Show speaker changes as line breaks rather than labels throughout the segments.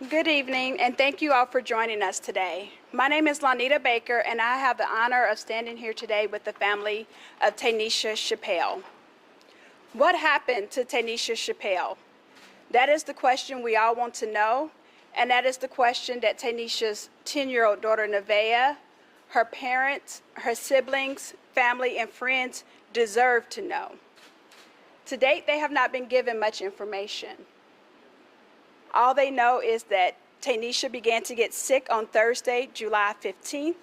Good evening, and thank you all for joining us today. My name is Lonita Baker, and I have the honor of standing here today with the family of Tanisha Chappelle. What happened to Tanisha Chappelle? That is the question we all want to know, and that is the question that Tanisha's 10-year-old daughter, Nevaeh, her parents, her siblings, family, and friends deserve to know. To date, they have not been given much information. All they know is that Tanisha began to get sick on Thursday, July 15th.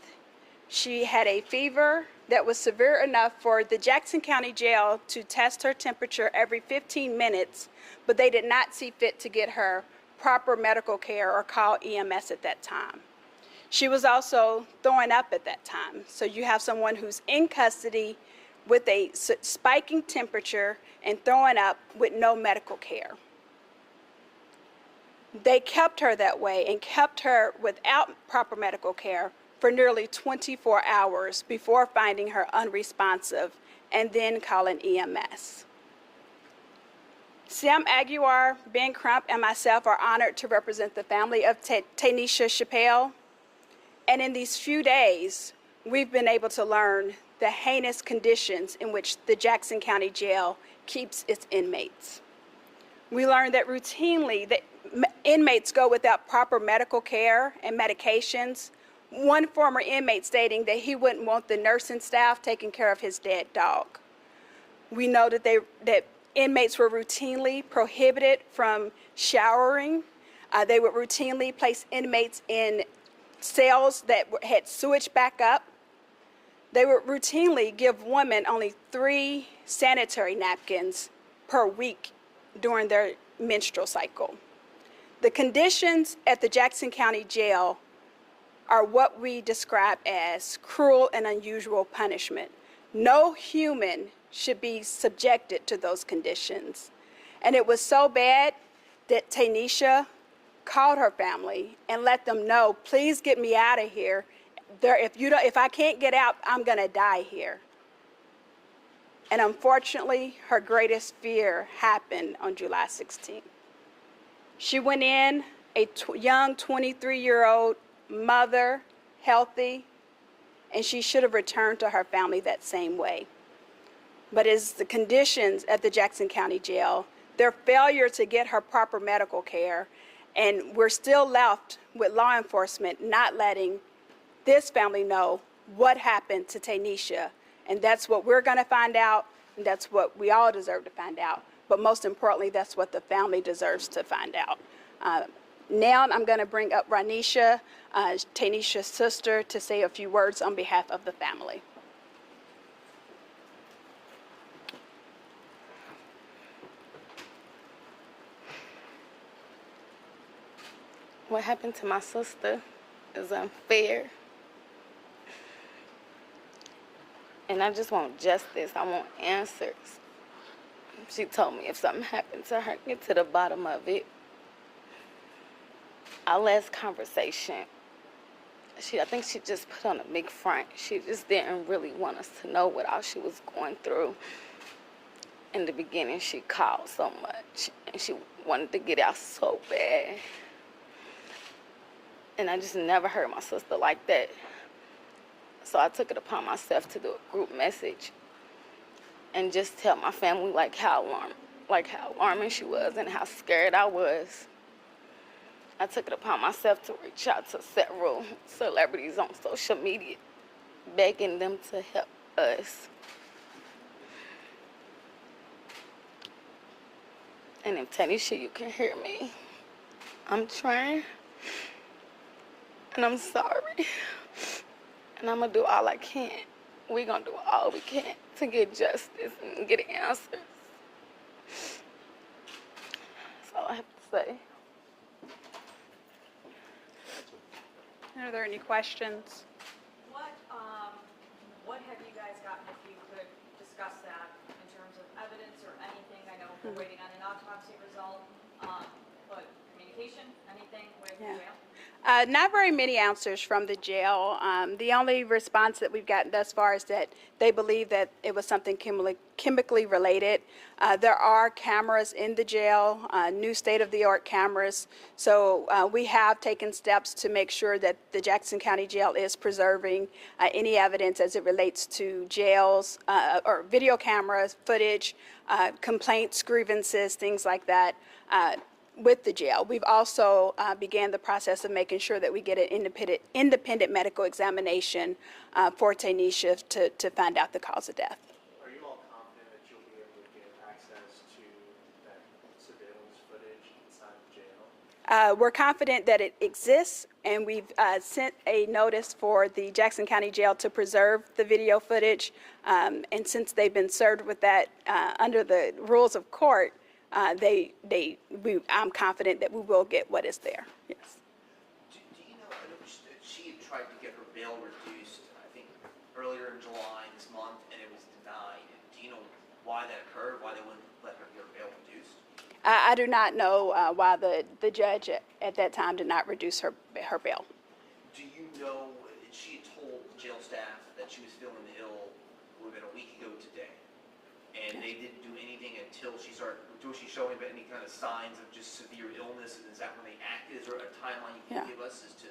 She had a fever that was severe enough for the Jackson County Jail to test her temperature every 15 minutes, but they did not see fit to get her proper medical care or call EMS at that time. She was also throwing up at that time. So you have someone who's in custody with a spiking temperature and throwing up with no medical care. They kept her that way and kept her without proper medical care for nearly 24 hours before finding her unresponsive and then calling EMS. Sam Aguiar, Ben Crump, and myself are honored to represent the family of Tanisha Chappelle. And in these few days, we've been able to learn the heinous conditions in which the Jackson County Jail keeps its inmates. We learned that routinely that inmates go without proper medical care and medications. One former inmate stating that he wouldn't want the nursing staff taking care of his dead dog. We know that inmates were routinely prohibited from showering. They would routinely place inmates in cells that had sewage backup. They would routinely give women only 3 sanitary napkins per week during their menstrual cycle. The conditions at the Jackson County Jail are what we describe as cruel and unusual punishment. No human should be subjected to those conditions. And it was so bad that Tanisha called her family and let them know, please get me out of here. If I can't get out, I'm gonna die here. And unfortunately, her greatest fear happened on July 16th. She went in, a young 23-year-old mother, healthy, and she should have returned to her family that same way. But it's the conditions at the Jackson County Jail, their failure to get her proper medical care, and we're still left with law enforcement not letting this family know what happened to Tanisha. And that's what we're gonna find out, and that's what we all deserve to find out. But most importantly, that's what the family deserves to find out. Now I'm gonna bring up Ranisha, Tanisha's sister, to say a few words on behalf of the family.
What happened to my sister is unfair. And I just want justice. I want answers. She told me if something happened to her, get to the bottom of it. Our last conversation, I think she just put on a big front. She just didn't really want us to know what all she was going through. In the beginning, she called so much, and she wanted to get out so bad. And I just never heard my sister like that. So I took it upon myself to do a group message and just tell my family how alarming she was and how scared I was. I took it upon myself to reach out to several celebrities on social media, begging them to help us. And if Tanisha, you can hear me, I'm trying, and I'm sorry. And I'm gonna do all I can. We're gonna do all we can to get justice and get answers. That's all I have to say.
Are there any questions?
What have you guys gotten, if you could discuss that, in terms of evidence or anything? I know we're waiting on an autopsy result, but communication, anything with the jail?
Not very many answers from the jail. The only response that we've gotten thus far is that they believe that it was something chemically related. There are cameras in the jail, new state-of-the-art cameras. So we have taken steps to make sure that the Jackson County Jail is preserving any evidence as it relates to jails or video cameras, footage, complaints, grievances, things like that. With the jail. We've also began the process of making sure that we get an independent medical examination for Tanisha to find out the cause of death.
Are you all confident that you'll be able to get access to that surveillance footage inside the jail?
We're confident that it exists, and we've sent a notice for the Jackson County Jail to preserve the video footage. And since they've been served with that under the rules of court, I'm confident that we will get what is there. Yes.
Do you know, I know she had tried to get her bail reduced, I think, earlier in July this month, and it was denied. Do you know why that occurred, why they wouldn't let her get her bail reduced?
I do not know why the judge at that time did not reduce her bail.
Do you know, she had told the jail staff that she was feeling ill, would have been a week ago today, and they didn't do anything until she started, was she showing any kind of signs of just severe illness, and is that when they acted? Is there a timeline you can give us as to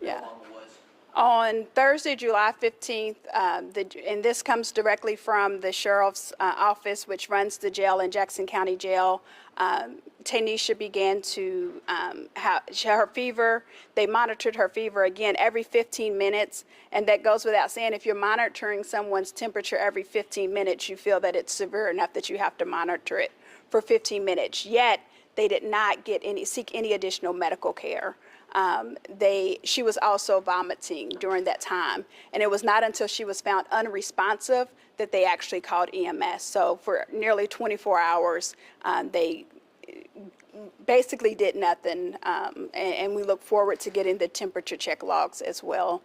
how long it was?
On Thursday, July 15th, and this comes directly from the sheriff's office, which runs the jail in Jackson County Jail. Tanisha began to have her fever. They monitored her fever again every 15 minutes, and that goes without saying. If you're monitoring someone's temperature every 15 minutes, you feel that it's severe enough that you have to monitor it for 15 minutes. Yet they did not seek any additional medical care. She was also vomiting during that time, and it was not until she was found unresponsive that they actually called EMS. So for nearly 24 hours, they basically did nothing, and we look forward to getting the temperature check logs as well,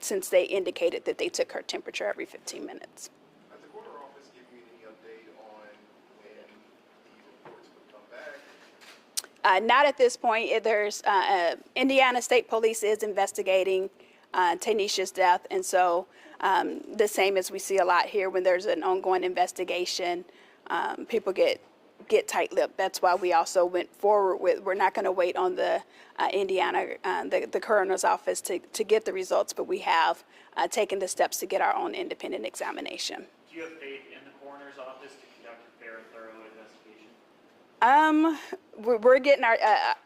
since they indicated that they took her temperature every 15 minutes.
Has the coroner office given you any update on when these reports would come back?
Not at this point. There's Indiana State Police is investigating Tanisha's death, and so the same as we see a lot here when there's an ongoing investigation, people get tight-lipped. That's why we also went forward with, we're not going to wait on the Indiana, the coroner's office to get the results, but we have taken the steps to get our own independent examination.
Do you have faith in the coroner's office to conduct a fair and thorough investigation?
We're getting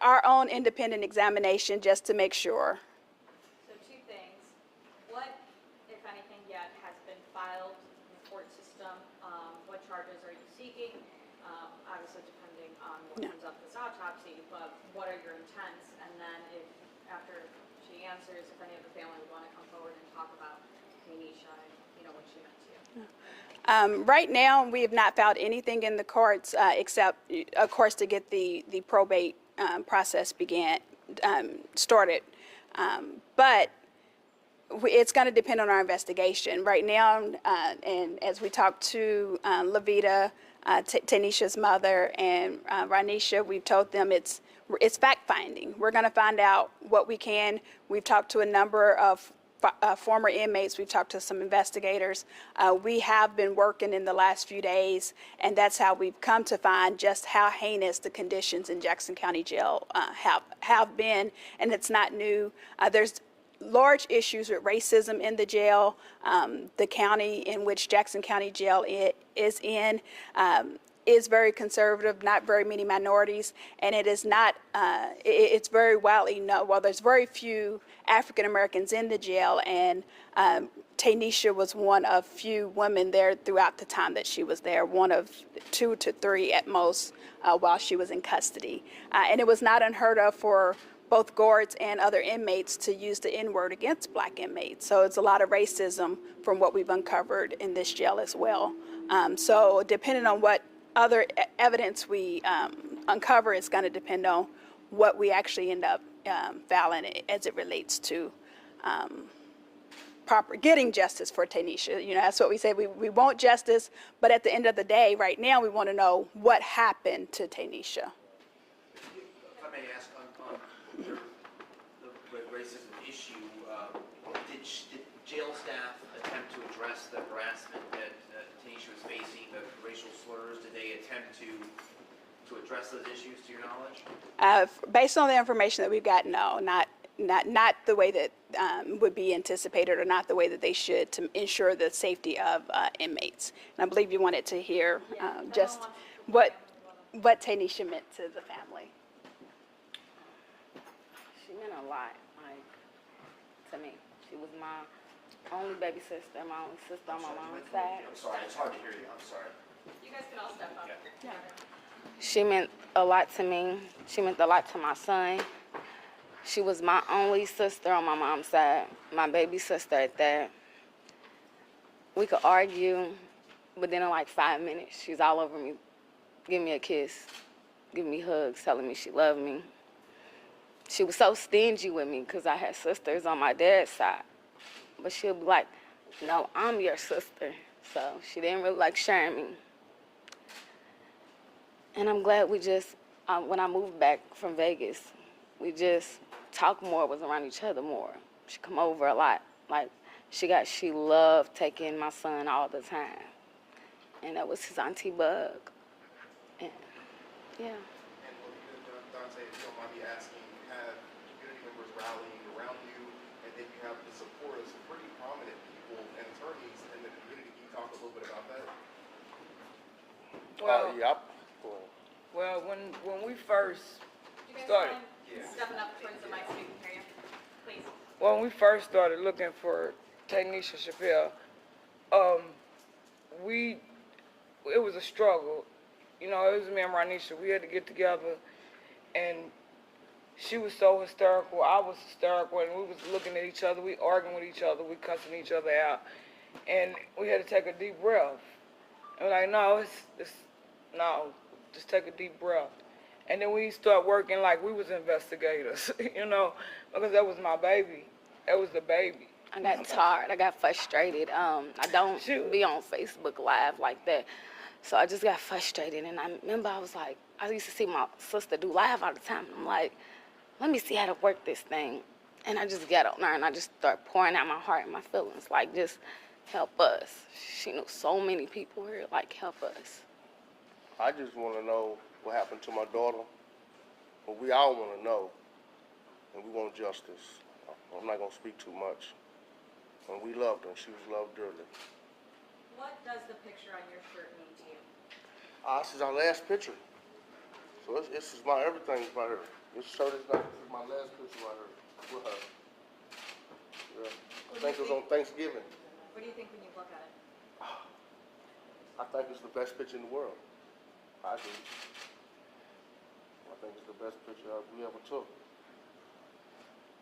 our own independent examination just to make sure.
So two things. What, if anything, yet has been filed in the court system? What charges are you seeking? Obviously, depending on what comes up this autopsy, but what are your intents? And then if, after she answers, if any of the family would want to come forward and talk about Tanisha and, what she meant to you.
Right now, we have not filed anything in the courts except, of course, to get the probate process started. But it's going to depend on our investigation. Right now, and as we talk to Levita, Tanisha's mother, and Ranisha, we've told them it's fact-finding. We're going to find out what we can. We've talked to a number of former inmates. We've talked to some investigators. We have been working in the last few days, and that's how we've come to find just how heinous the conditions in Jackson County Jail have been, and it's not new. There's large issues with racism in the jail. The county in which Jackson County Jail is in is very conservative, not very many minorities, and it is not, it's very widely known. Well, there's very few African Americans in the jail, and Tanisha was one of few women there throughout the time that she was there, one of 2 to 3 at most while she was in custody. And it was not unheard of for both guards and other inmates to use the N-word against black inmates. So it's a lot of racism from what we've uncovered in this jail as well. So depending on what other evidence we uncover, is going to depend on what we actually end up filing as it relates to getting justice for Tanisha. That's what we say. We want justice, but at the end of the day, right now, we want to know what happened to Tanisha.
If I may ask, on your racism issue, did jail staff attempt to address the harassment that Tanisha was facing, the racial slurs? Did they attempt to address those issues, to your knowledge?
Based on the information that we've got, no, not the way that would be anticipated, or not the way that they should, to ensure the safety of inmates. And I believe you wanted to hear just what Tanisha meant to the family.
She meant a lot, like, to me. She was my only baby sister, my only sister on my mom's side.
I'm sorry, it's hard to hear you. I'm sorry.
You guys can all step up.
Yeah.
She meant a lot to me. She meant a lot to my son. She was my only sister on my mom's side, my baby sister at that. We could argue, but then in like 5 minutes, she's all over me, giving me a kiss, giving me hugs, telling me she loved me. She was so stingy with me because I had sisters on my dad's side. But she'll be like, no, I'm your sister. So she didn't really like sharing me. And I'm glad we just, when I moved back from Vegas, we just talked more, was around each other more. She come over a lot. Like, she loved taking my son all the time. And that was his auntie Bug. And, yeah.
And Dante, if you don't mind me asking, you have community members rallying around you, and then you have the support of some pretty prominent people and attorneys in the community. Can you talk a little bit about that?
Well,
Yep.
well, when we first
Do you guys
started,
mind stepping up towards the mic so we can hear you? Please.
when we first started looking for Tanisha Chappelle, it was a struggle. You know, it was me and Ranisha. We had to get together, and she was so hysterical. I was hysterical, and we was looking at each other. We arguing with each other. We cussing each other out, and we had to take a deep breath. And we're like, no, no, just take a deep breath. And then we start working like we was investigators, you know, because that was my baby. That was the baby.
I got tired. I got frustrated. I don't
Shoot.
be on Facebook Live like that. So I just got frustrated. And I remember I was like, I used to see my sister do live all the time. I'm like, let me see how to work this thing. And I just got on there and I just started pouring out my heart and my feelings. Like, just help us. She knew so many people here. Like, help us.
I just want to know what happened to my daughter. But we all want to know, and we want justice. I'm not going to speak too much. And we loved her. She was loved dearly.
What does the picture on your shirt mean to you?
This is our last picture. So this is my everything right here. This shirt is not, this is my last picture right here with her. Yeah. I think it was on Thanksgiving.
What do you think when you look at it?
I think it's the best picture in the world. I do. I think it's the best picture we ever took.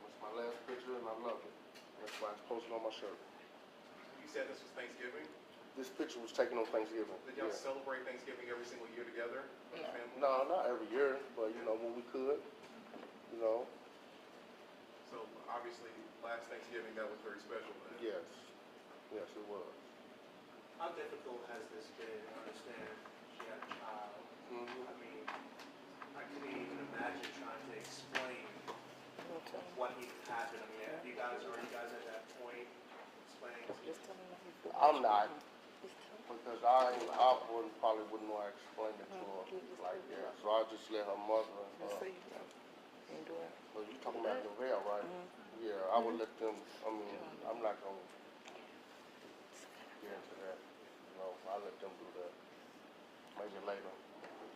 It's my last picture and I love it. That's why it's posted on my shirt.
You said this was Thanksgiving.
This picture was taken on Thanksgiving.
Did y'all celebrate Thanksgiving every single year together as a family?
No, not every year, but you know, when we could, you know,
So obviously, last Thanksgiving, that was very special. Then.
yes. Yes, it was.
How difficult has this been? I understand she had a child. I mean, I couldn't even imagine trying to explain what even happened. I mean, are you guys at that point explaining to
I'm not, because I probably wouldn't know how to explain it to her like that. So I just let her mother and her. Well, you talking about Louisville, right? Yeah, I would let them. I mean, I'm not gonna get into that. You know, I let them do that. Maybe later.